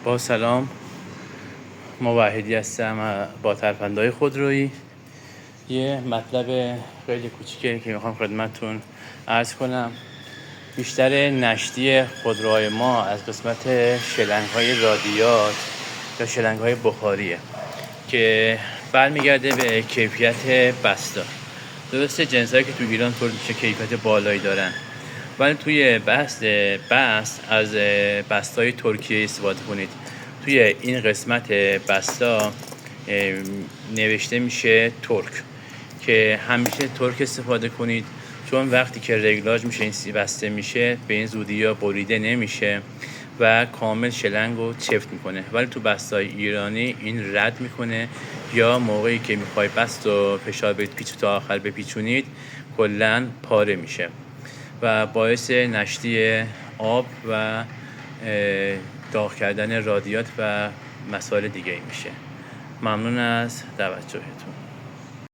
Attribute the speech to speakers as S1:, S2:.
S1: با سلام، موحدی هستم با ترفندهای خودرویی. یه مطلب خیلی کوچیکه که میخوام خدمتتون عرض کنم. بیشتر نشتی خودروهای ما از قسمت شلنگ‌های رادیات یا شلنگ‌های بخاریه که برمیگرده به کیفیت بستا. درسته جنسایی که تو ایران تولید میشه کیفیت بالایی دارن، ولی توی بست از بستای ترکیه استفاده کنید. توی این قسمت بستا نوشته میشه ترک، که همیشه ترک استفاده کنید، چون وقتی که رگلاژ میشه این بسته میشه به این زودی یا بریده نمیشه و کامل شلنگ رو چفت میکنه. ولی تو بستای ایرانی این رد میکنه، یا موقعی که میخوای بست و فشار بدید پیچ تا آخر بپیچونید کلا پاره میشه و باعث نشتی آب و داغ کردن رادیات و مسائل دیگه میشه. ممنون از توجهتون.